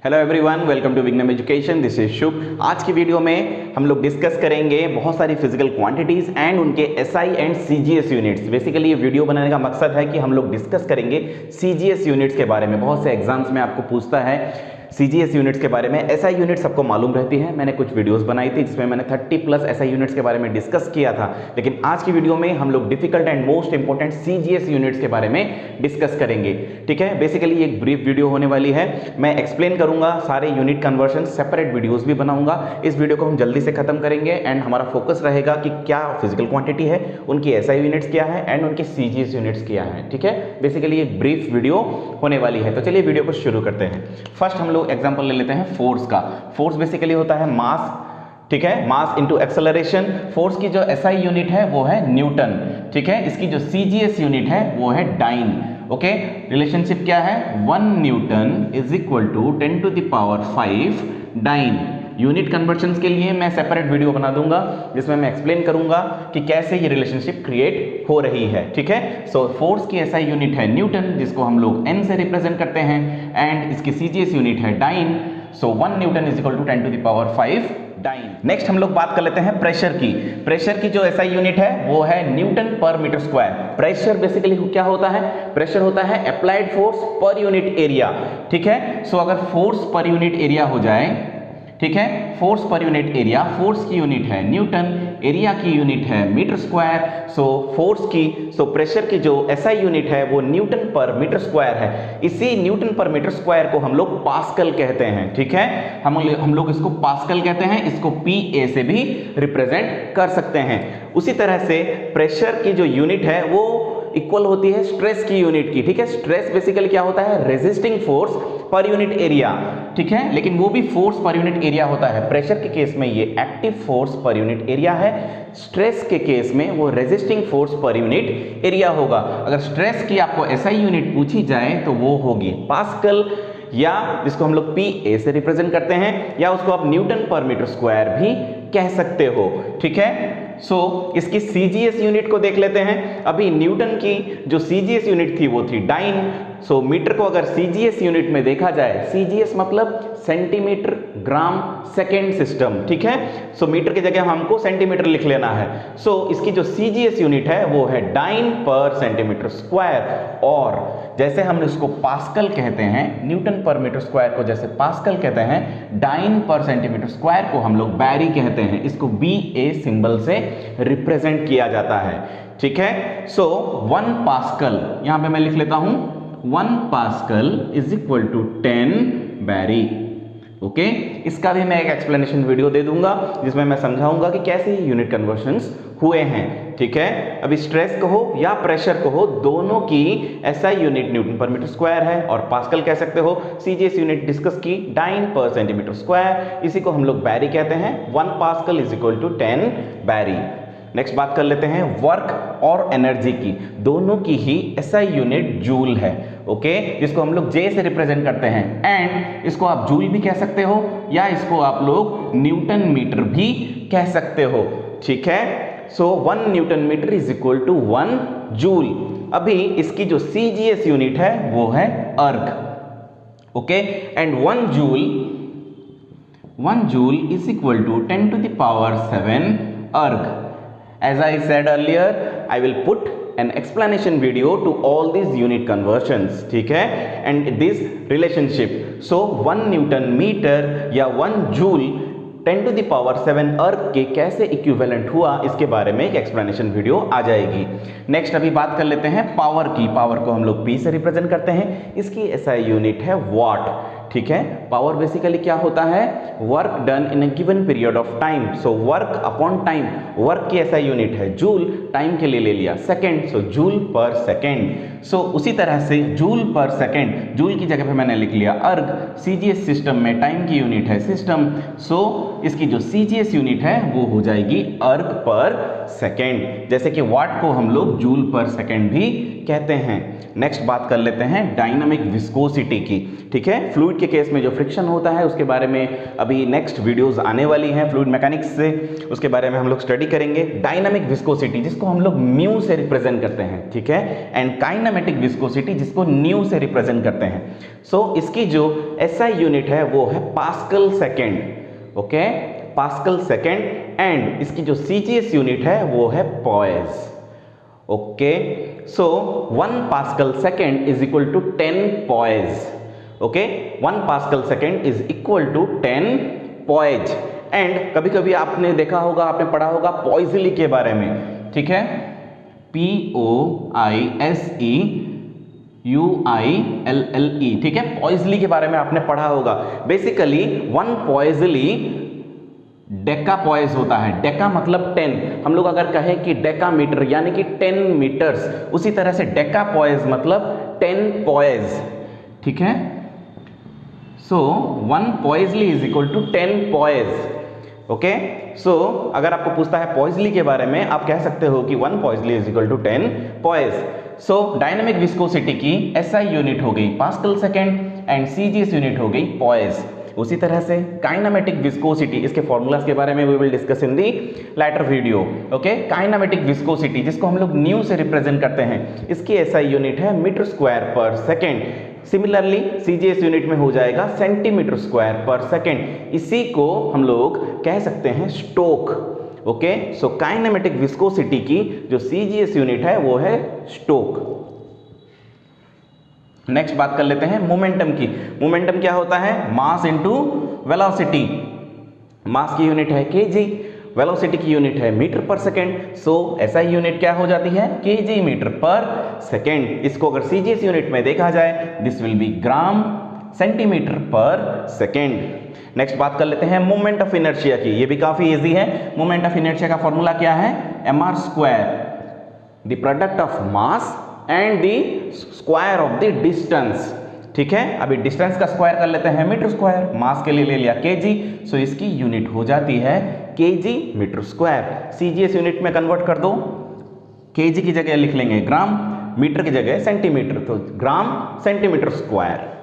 Hello everyone, welcome to Vignam education. This is Shubh. आज की video में हम लोग डिस्कस करेंगे बहुत सारी फिजिकल क्वांटिटीज एंड उनके SI and CGS units. Basically ये वीडियो बनाने का मकसद है कि हम लोग डिस्कस करेंगे सीजीएस यूनिट्स के बारे में। बहुत से एग्जाम्स में आपको पूछता है सीजीएस यूनिट्स के बारे में। एसआई यूनिट सबको मालूम रहती है, मैंने कुछ वीडियोस बनाई थी जिसमें मैंने 30 प्लस एसआई यूनिट्स के बारे में डिस्कस किया था, लेकिन आज की वीडियो में हम लोग difficult and most important CGS units के बारे में डिस्कस करेंगे। ठीक है, बेसिकली एक ब्रीफ वीडियो होने वाली है। मैं एक्सप्लेन करूंगा सारे यूनिट कन्वर्शन, सेपरेट वीडियोस भी बनाऊंगा। इस वीडियो को हम जल्दी से खत्म करेंगे एंड हमारा फोकस रहेगा कि क्या फिजिकल क्वांटिटी है, उनकी एसआई यूनिट्स क्या है एंड उनकी सीजीएस यूनिट्स क्या है। ठीक है, बेसिकली एक ब्रीफ वीडियो होने वाली है। तो चलिए वीडियो को शुरू करते हैं। फर्स्ट हम लोग एग्जांपल ले लेते हैं फोर्स का। फोर्स बेसिकली होता है मास, ठीक है, मास इनटू एक्सेलरेशन। फोर्स की जो एसआई यूनिट है वो है न्यूटन। ठीक है, इसकी जो सीजीएस यूनिट है वो है डाइन। ओके, रिलेशनशिप क्या है? 1 newton is equal to 10 to the power 5 dyne. Unit conversions के लिए मैं सेपरेट वीडियो बना दूंगा जिसमें मैं एक्सप्लेन करूंगा कि कैसे ये रिलेशनशिप क्रिएट हो रही है। ठीक है, सो फोर्स की एसआई यूनिट है न्यूटन, जिसको हम लोग एन से रिप्रेजेंट करते हैं, एंड इसकी सीजीएस यूनिट है dyne. So 1 newton is equal to 10 to the power 5 dyne. Next हम लोग बात कर लेते हैं प्रेशर की। प्रेशर की जो एसआई यूनिट है वो है Newton per metre square. Pressure basically क्या होता है? प्रेशर होता है applied force per unit area. ठीक है, सो अगर फोर्स पर यूनिट एरिया हो जाए, ठीक है, force per unit area, force की यूनिट है न्यूटन, एरिया की यूनिट है मीटर स्क्वायर। सो प्रेशर की जो एसआई यूनिट है वो न्यूटन पर मीटर स्क्वायर है। इसी न्यूटन पर मीटर स्क्वायर को हम लोग पास्कल कहते हैं। ठीक है, हम लोग इसको पास्कल कहते हैं, इसको पीए से भी रिप्रेजेंट कर सकते हैं। उसी तरह से प्रेशर की जो यूनिट है वो इक्वल होती है स्ट्रेस की यूनिट की। ठीक है, स्ट्रेस बेसिकली क्या होता है? Resisting force per unit area. ठीक है, लेकिन वो भी फोर्स पर यूनिट एरिया होता है। प्रेशर के केस में ये active force per unit area है, स्ट्रेस के केस में वो resisting force per unit area होगा। अगर स्ट्रेस की आपको एसआई यूनिट पूछी जाए तो वो होगी पास्कल, या जिसको हम लोग पीए से रिप्रेजेंट करते हैं, या उसको आप न्यूटन पर मीटर स्क्वायर भी कह सकते हो। ठीक है, इसकी सीजीएस यूनिट को देख लेते हैं। अभी न्यूटन की जो सीजीएस यूनिट थी वो थी डाइन। मीटर को अगर सीजीएस यूनिट में देखा जाए, सीजीएस मतलब सेंटीमीटर ग्राम सेकेंड सिस्टम। ठीक है, मीटर की जगह हमको सेंटीमीटर लिख लेना है। इसकी जो सीजीएस यूनिट है वो है डाइन पर सेंटीमीटर स्क्वायर। और जैसे हम इसको पास्कल कहते हैं, न्यूटन पर मीटर स्क्वायर को जैसे पास्कल कहते हैं, डाइन पर सेंटीमीटर स्क्वायर को हम लोग बैरी कहते हैं। इसको BA सिंबल से रिप्रेजेंट किया जाता है। ठीक है, 1 पास्कल यहां पे मैं लिख लेता हूं, 1 pascal is equal to 10 barye. Okay, इसका भी मैं एक एक्सप्लेनेशन वीडियो दे दूंगा जिसमें मैं समझाऊंगा कि कैसे यूनिट कन्वर्शंस हुए हैं। ठीक है, अभी स्ट्रेस को हो या प्रेशर को हो, दोनों की SI unit newton per metre square है और पास्कल कह सकते हो। सीजीएस यूनिट डिस्कस की डाइन पर सेंटीमीटर स्क्वायर, इसी को हम लोग बैरी कहते हैं। 1 pascal is equal to 10 barye. Next बात कर लेते हैं वर्क और एनर्जी की। दोनों की ही एसआई यूनिट जूल है। ओके, जिसको हम लोग जे से रिप्रेजेंट करते हैं, एंड इसको आप जूल भी कह सकते हो या इसको आप लोग न्यूटन मीटर भी कह सकते हो। ठीक है, 1 newton metre is equal to 1 joule. अभी इसकी जो सीजीएस यूनिट है वो है erg. Okay, and 1 joule is equal to 10 to the power 7 erg. As I said earlier, I will put an explanation video to all these unit conversions. ठीक है, and this relationship. 1 newton metre या 1 joule 10 to the power 7 अर्ग के कैसे equivalent हुआ, इसके बारे में एक एक्सप्लेनेशन वीडियो आ जाएगी। नेक्स्ट अभी बात कर लेते हैं पावर की। पावर को हम लोग P से रिप्रेजेंट करते हैं, इसकी एसआई यूनिट है वाट। ठीक है, पावर बेसिकली क्या होता है? Work done in a given period of time. Work upon time, work की ऐसा यूनिट है जूल, टाइम के लिए ले लिया सेकंड, जूल पर सेकंड। उसी तरह से जूल पर सेकंड, जूल की जगह पे मैंने लिख लिया अर्ग। सीजीएस सिस्टम में टाइम की यूनिट है सिस्टम, इसकी जो सीजीएस यूनिट है वो हो जाएगी अर्ग पर सेकंड। जैसे कि वाट को हम लोग जूल पर सेकंड भी कहते हैं। नेक्स्ट बात कर लेते हैं डायनामिक विस्कोसिटी की। ठीक है, फ्लूइड के केस में जो फ्रिक्शन होता है उसके बारे में अभी नेक्स्ट वीडियोस आने वाली हैं फ्लूइड मैकेनिक्स से, उसके बारे में हम लोग स्टडी करेंगे। डायनामिक विस्कोसिटी जिसको हम लोग म्यू से रिप्रेजेंट करते हैं, ठीक है, एंड काइनेमेटिक विस्कोसिटी जिसको न्यू से रिप्रेजेंट करते हैं। सो इसकी जो एसआई यूनिट है वो है pascal second, okay, pascal second, and इसकी जो सीजीएस यूनिट है वो है poise, okay. So 1 pascal second is equal to 10 poise, okay, 1 pascal second is equal to 10 poise. And कभी कभी आपने देखा होगा, आपने पढ़ा होगा पॉइजली के बारे में, ठीक है, POISEUILLE, ठीक है, पॉइजली के बारे में आपने पढ़ा होगा। बेसिकली 1 पॉइजली डेका पॉइज होता है। डेका मतलब 10, हम लोग अगर कहें कि डेका मीटर यानी कि 10 मीटर्स, उसी तरह से डेका पॉइज मतलब 10 पॉइज, ठीक है। So 1 poiseuille is equal to 10 poise, okay. So अगर आपको पूछता है पॉइजली के बारे में, आप कह सकते हो कि 1 poiseuille is equal to 10 poise. So dynamic viscosity की एसआई यूनिट हो गई pascal second and CGS unit हो गई पॉइज। उसी तरह से काइनेमेटिक विस्कोसिटी, इसके फॉर्मूलाज के बारे में we will discuss in the later video, okay. Kinematic viscosity जिसको हम लोग न्यू से रिप्रेजेंट करते हैं, इसकी एसआई यूनिट है metre square per second. Similarly CGS unit में हो जाएगा सेंटीमीटर स्क्वायर पर सेकेंड। इसी को हम लोग कह सकते हैं स्टोक, ओके। सो काइनेमेटिक विस्कोसिटी की जो सीजीएस यूनिट है वो है स्टोक। नेक्स्ट बात कर लेते हैं मोमेंटम की। मोमेंटम क्या होता है? Mass into velocity. मास की यूनिट है केजी, वेलोसिटी की यूनिट है मीटर पर सेकेंड। सो एसआई यूनिट क्या हो जाती है? KG metre per second. इसको अगर सीजीएस यूनिट में देखा जाए, this will B gram centimetre पर सेकेंड। नेक्स्ट बात कर लेते हैं मोमेंट ऑफ इनर्शिया की। ये भी काफी इजी है। मोमेंट ऑफ इनर्शिया का फॉर्मूला क्या है? mr square, the product of mass and the square of the distance, ठीक है। अभी डिस्टेंस का स्क्वायर कर लेते हैं मीटर स्क्वायर, मास के लिए ले लिया केजी, सो इसकी यूनिट हो जाती है KG metre square. CGS unit में कन्वर्ट कर दो, केजी की जगह लिख लेंगे ग्राम, मीटर की जगह सेंटीमीटर, तो ग्राम सेंटीमीटर स्क्वायर।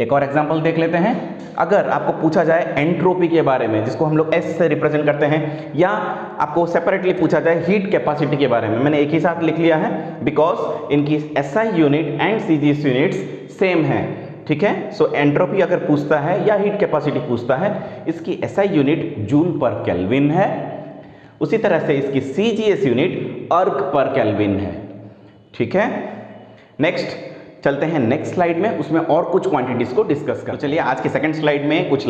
एक और एग्जांपल देख लेते हैं। अगर आपको पूछा जाए एंट्रोपी के बारे में, जिसको हम लोग एस से रिप्रेजेंट करते हैं, या आपको सेपरेटली पूछा जाए हीट कैपेसिटी के बारे में, मैंने एक ही साथ लिख लिया है बिकॉज इनकी SI unit and CGS units same है, ठीक है। सो एंट्रोपी अगर पूछता है या हीट कैपेसिटी पूछता है, इसकी एसआई यूनिट जूल पर केल्विन है, उसी तरह से इसकी सीजीएस यूनिट अर्ग पर केल्विन है, ठीक है। नेक्स्ट चलते हैं नेक्स्ट स्लाइड में, उसमें और कुछ क्वांटिटीज को डिस्कस कर। तो चलिए आज के सेकंड स्लाइड में कुछ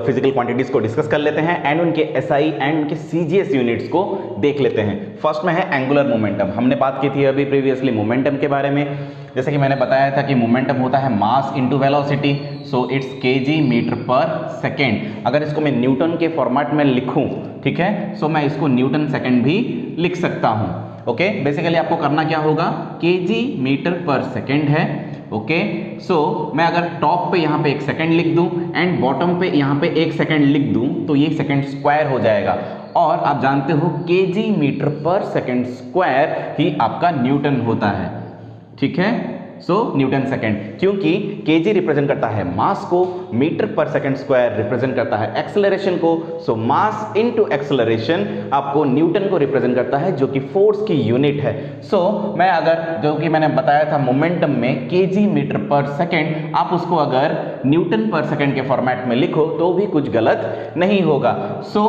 फिजिकल क्वांटिटीज को डिस्कस कर लेते हैं एंड उनके एसआई एंड उनके सीजीएस यूनिट्स को देख लेते हैं। फर्स्ट में है एंगुलर मोमेंटम। हमने बात की थी अभी प्रीवियसली मोमेंटम के बारे में। जैसे कि मैंने बताया था कि मोमेंटम होता है mass into velocity, so it's KG metre per second. अगर इसको मैं न्यूटन के फॉर्मेट में लिखूं, ठीक है, सो मैं इसको न्यूटन सेकेंड भी लिख सकता हूं, ओके। बेसिकली आपको करना क्या होगा? केजी मीटर पर सेकेंड है, ओके। सो मैं अगर टॉप पे यहाँ पे 1 सेकेंड लिख दूं एंड बॉटम पे यहाँ पे 1 सेकेंड लिख दूं, तो ये सेकेंड स्क्वायर हो जाएगा। और आप जानते हो KG metre per second square ही आपका न्यूटन होता है, ठीक है। सो न्यूटन सेकेंड, क्योंकि केजी रिप्रेजेंट करता है मास को, metre per second square represent करता है एक्सेलरेशन को। सो मास इनटू एक्सेलरेशन आपको न्यूटन को रिप्रेजेंट करता है, जो कि फोर्स की यूनिट है। सो मैं अगर, जो कि मैंने बताया था मोमेंटम में केजी मीटर पर सेकेंड, आप उसको अगर न्यूटन पर सेकेंड के फॉर्मेट में लिखो तो भी कुछ गलत नहीं होगा। सो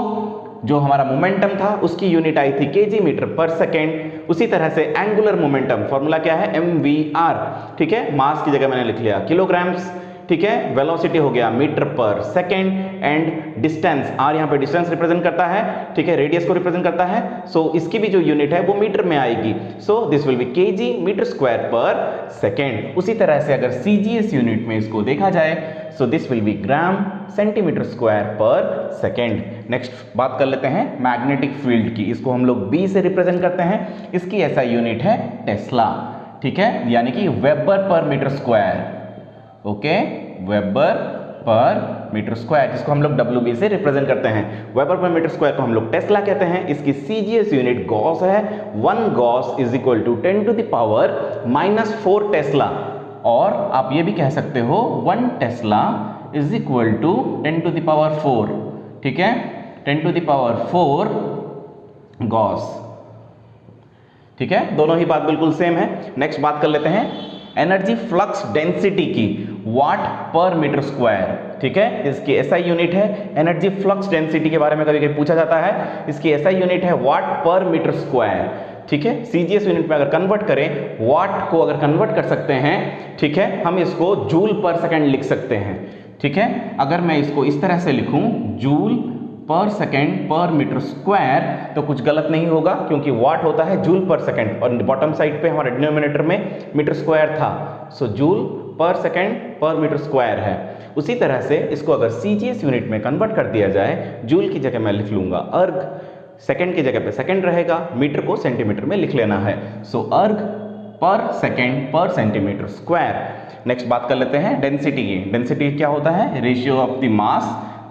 जो हमारा मोमेंटम था उसकी यूनिट आई थी केजी मीटर पर सेकेंड। उसी तरह से एंगुलर मोमेंटम फॉर्मूला क्या है? mvr, ठीक है। मास की जगह मैंने लिख लिया किलोग्राम्स, ठीक है। वेलोसिटी हो गया metre per second and distance, are यहाँ पे डिस्टेंस रिप्रेजेंट करता है, ठीक है, रेडियस को रिप्रेजेंट करता है। सो इसकी भी जो यूनिट है वो मीटर में आएगी। So this will be KG metre square per second. उसी तरह से अगर सीजीएस यूनिट में इसको देखा जाए, सो this will B gram centimetre square per second. Next बात कर लेते हैं मैग्नेटिक फील्ड की। इसको हम लोग बी से रिप्रेजेंट करते हैं। इसकी ऐसा यूनिट है टेस्ला, ठीक है, यानी कि weber per metre square, okay, weber per metre square, जिसको हम लोग WB से रिप्रेजेंट करते हैं। वेबर पर मीटर स्क्वायर को हम लोग टेस्ला कहते हैं। इसकी CGS यूनिट गॉस है। 1 gauss is equal to 10 to the power -4 tesla. और आप ये भी कह सकते हो 1 tesla is equal to 10 to the power 4, ठीक है, 10 टू द पावर 4 गॉस, ठीक है, दोनों ही बात बिल्कुल सेम है। नेक्स्ट बात कर लेते हैं एनर्जी फ्लक्स डेंसिटी की, वाट पर मीटर स्क्वायर, ठीक है, इसकी SI यूनिट है। एनर्जी फ्लक्स डेंसिटी के बारे में कभी कभी पूछा जाता है, इसकी SI यूनिट है वाट पर मीटर स्क्वायर, ठीक है। CGS यूनिट में अगर कन्वर्ट करें, वाट को अगर कन्वर्ट कर सकते हैं, ठीक है, हम इसको जूल पर सेकेंड लिख सकते हैं, ठीक है। अगर मैं इसको इस तरह से लिखूं जूल पर सेकेंड पर मीटर स्क्वायर तो कुछ गलत नहीं होगा, क्योंकि वाट होता है जूल पर सेकेंड और बॉटम साइड पे हमारे डिनोमिनेटर में मीटर स्क्वायर था, सो जूल पर सेकेंड पर मीटर स्क्वायर है। उसी तरह से इसको अगर CGS यूनिट में कन्वर्ट कर दिया जाए, जूल की जगह मैं लिख लूंगा अर्ग, सेकेंड की जगह पे सेकेंड रहेगा, मीटर को सेंटीमीटर में लिख लेना है, सो अर्ग पर सेकेंड पर सेंटीमीटर स्क्वायर। नेक्स्ट बात कर लेते हैं डेंसिटी की। डेंसिटी क्या होता है? Ratio of the mass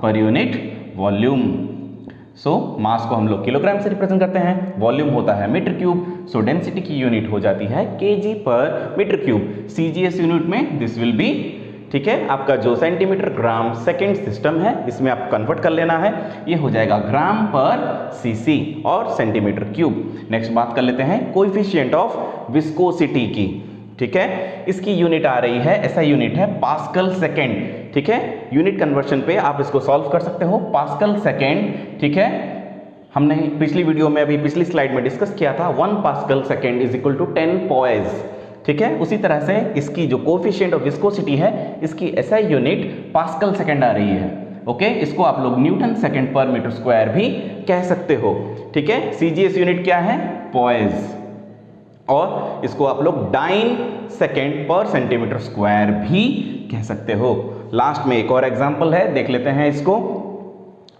per unit volume. सो मास को हम लोग किलोग्राम से रिप्रेजेंट करते हैं, वॉल्यूम होता है मीटर क्यूब, सो डेंसिटी की यूनिट हो जाती है kg पर मीटर क्यूब। CGS यूनिट में दिस विल बी, ठीक है, आपका जो सेंटीमीटर ग्राम सेकेंड सिस्टम है इसमें आप कन्वर्ट कर लेना है, ये हो जाएगा ग्राम पर cc और सेंटीमीटर क्यूब। नेक्स्ट बात कर लेते हैं कोएफिशिएंट ऑफ विस्कोसिटी की, ठीक है, इसकी यूनिट आ रही है, SI यूनिट है पास्कल सेकेंड, ठीक है। यूनिट कन्वर्शन पे आप इसको सॉल्व कर सकते हो, पास्कल सेकेंड, ठीक है। हमने पिछली वीडियो में अभी पिछली स्लाइड में डिस्कस किया था 1 pascal second is equal to 10 poise, ठीक है। उसी तरह से इसकी जो कोएफिशिएंट ऑफ विस्कोसिटी है, इसकी SI यूनिट पास्कल सेकेंड आ रही है, ओके। इसको आप लोग न्यूटन सेकेंड पर मीटर स्क्वायर भी कह सकते हो, ठीक है। CGS यूनिट क्या है? पोएज, और इसको आप लोग डाइन सेकेंड पर सेंटीमीटर स्क्वायर भी कह सकते हो। लास्ट में एक और एग्जांपल है, देख लेते हैं इसको।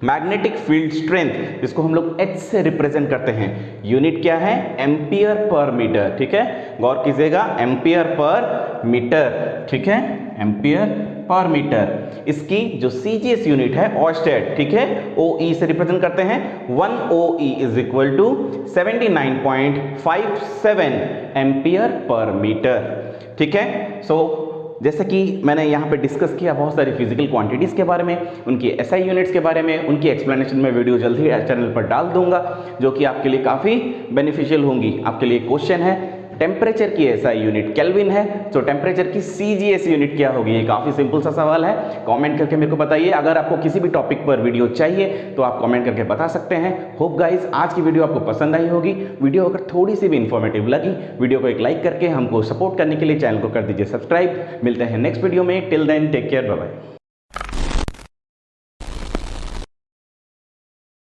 मैग्नेटिक फील्ड स्ट्रेंथ, इसको हम लोग H से रिप्रेजेंट करते हैं, यूनिट क्या है? एम्पियर पर मीटर, ठीक है, गौर कीजिएगा, एम्पियर पर मीटर, ठीक है, एम्पियर पर मीटर। इसकी जो CGS यूनिट है ऑस्टेट, ठीक है, OE से रिप्रेजेंट करते हैं, 1 OE is equal to 79.57 ampere per metre, ठीक है। सो जैसे कि मैंने यहाँ पे डिस्कस किया बहुत सारी फिजिकल क्वांटिटीज़ के बारे में, उनकी SI यूनिट्स के बारे में, उनकी एक्सप्लेनेशन में वीडियो जल्द ही चैनल पर डाल दूंगा, जो कि आपके लिए काफ़ी बेनिफिशियल होंगी। आपके लिए क्वेश्चन है, टेम्परेचर की SI यूनिट केल्विन है, तो टेम्परेचर की CGS यूनिट क्या होगी? ये काफ़ी सिंपल सा सवाल है, कमेंट करके मेरे को बताइए। अगर आपको किसी भी टॉपिक पर वीडियो चाहिए तो आप कमेंट करके बता सकते हैं। होप गाइस आज की वीडियो आपको पसंद आई होगी। वीडियो अगर थोड़ी सी भी इन्फॉर्मेटिव लगी, वीडियो को एक लाइक करके हमको सपोर्ट करने के लिए चैनल को कर दीजिए सब्सक्राइब। मिलते हैं नेक्स्ट वीडियो में, till then take care, bye bye.